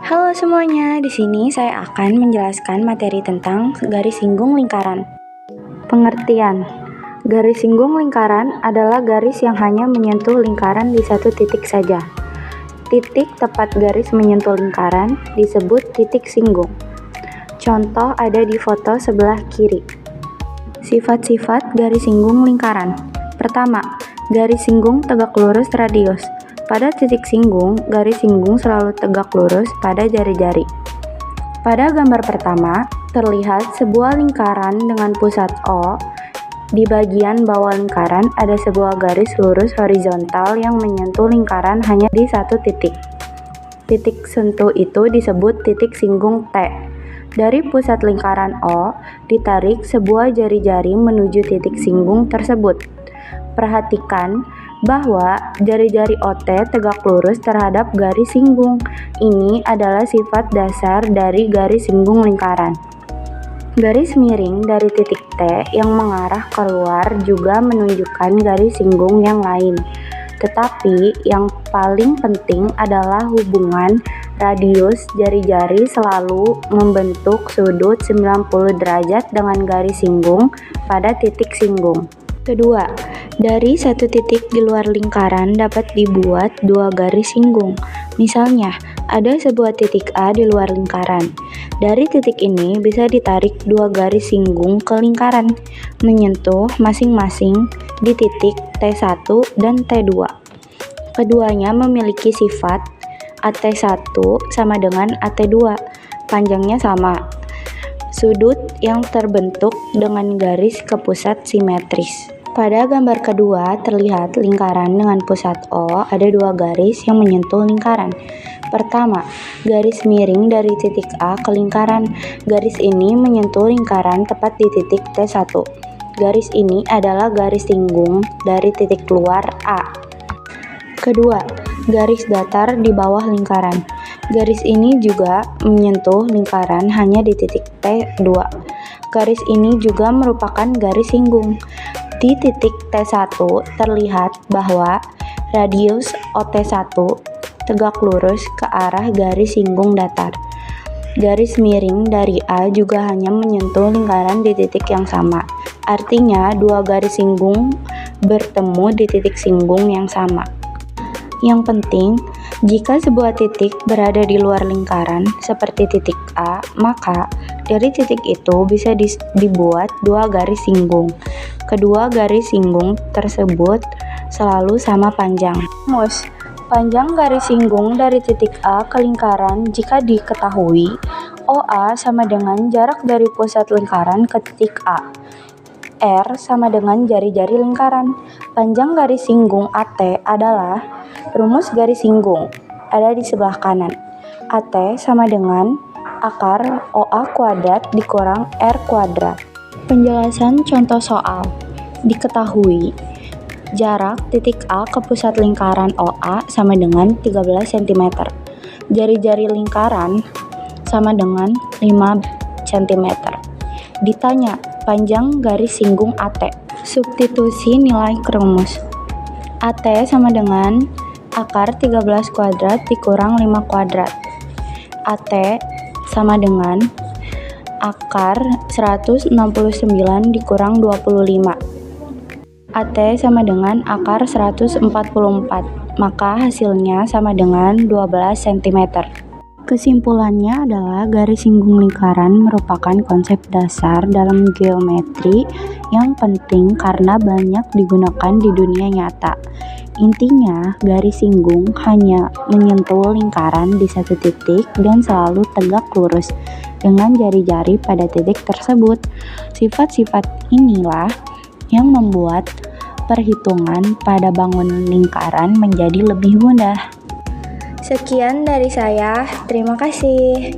Halo semuanya, di sini saya akan menjelaskan materi tentang garis singgung lingkaran. Pengertian: garis singgung lingkaran adalah garis yang hanya menyentuh lingkaran di satu titik saja. Titik tepat garis menyentuh lingkaran disebut titik singgung. Contoh ada di foto sebelah kiri. Sifat-sifat garis singgung lingkaran. Pertama, garis singgung tegak lurus radius. Pada titik singgung, garis singgung selalu tegak lurus pada jari-jari. Pada gambar pertama, terlihat sebuah lingkaran dengan pusat O. Di bagian bawah lingkaran ada sebuah garis lurus horizontal yang menyentuh lingkaran hanya di satu titik. Titik sentuh itu disebut titik singgung T. Dari pusat lingkaran O, ditarik sebuah jari-jari menuju titik singgung tersebut. Perhatikan bahwa jari-jari OT tegak lurus terhadap garis singgung. Ini adalah sifat dasar dari garis singgung lingkaran. Garis miring dari titik T yang mengarah keluar juga menunjukkan garis singgung yang lain. Tetapi yang paling penting adalah hubungan radius jari-jari selalu membentuk sudut 90 derajat dengan garis singgung pada titik singgung. Kedua, dari satu titik di luar lingkaran dapat dibuat dua garis singgung. Misalnya, ada sebuah titik A di luar lingkaran. Dari titik ini bisa ditarik dua garis singgung ke lingkaran, menyentuh masing-masing di titik T1 dan T2. Keduanya memiliki sifat AT1 sama dengan AT2, panjangnya sama. Sudut yang terbentuk dengan garis ke pusat simetris. Pada gambar kedua terlihat lingkaran dengan pusat O ada dua garis yang menyentuh lingkaran. Pertama, garis miring dari titik A ke lingkaran. Garis ini menyentuh lingkaran tepat di titik T1. Garis ini adalah garis singgung dari titik luar A. Kedua, garis datar di bawah lingkaran. Garis ini juga menyentuh lingkaran hanya di titik T2. Garis ini juga merupakan garis singgung. Di titik T1 terlihat bahwa radius OT1 tegak lurus ke arah garis singgung datar. Garis miring dari A juga hanya menyentuh lingkaran di titik yang sama. Artinya, dua garis singgung bertemu di titik singgung yang sama. Yang penting, jika sebuah titik berada di luar lingkaran, seperti titik A, maka dari titik itu bisa dibuat dua garis singgung. Kedua garis singgung tersebut selalu sama panjang. Panjang garis singgung dari titik A ke lingkaran jika diketahui, OA sama dengan jarak dari pusat lingkaran ke titik A. R sama dengan jari-jari lingkaran. Panjang garis singgung AT adalah rumus garis singgung ada di sebelah kanan. AT sama dengan akar OA kuadrat dikurang R kuadrat. Penjelasan contoh soal. Diketahui jarak titik A ke pusat lingkaran OA sama dengan 13 cm. Jari-jari lingkaran sama dengan 5 cm. Ditanya panjang garis singgung AT. Substitusi nilai ke rumus. AT sama dengan akar 13 kuadrat dikurang 5 kuadrat. AT sama dengan akar 169 dikurang 25. AT sama dengan akar 144, maka hasilnya sama dengan 12 cm. Kesimpulannya adalah garis singgung lingkaran merupakan konsep dasar dalam geometri yang penting karena banyak digunakan di dunia nyata. Intinya, garis singgung hanya menyentuh lingkaran di satu titik dan selalu tegak lurus dengan jari-jari pada titik tersebut. Sifat-sifat inilah yang membuat perhitungan pada bangun lingkaran menjadi lebih mudah. Sekian dari saya, terima kasih.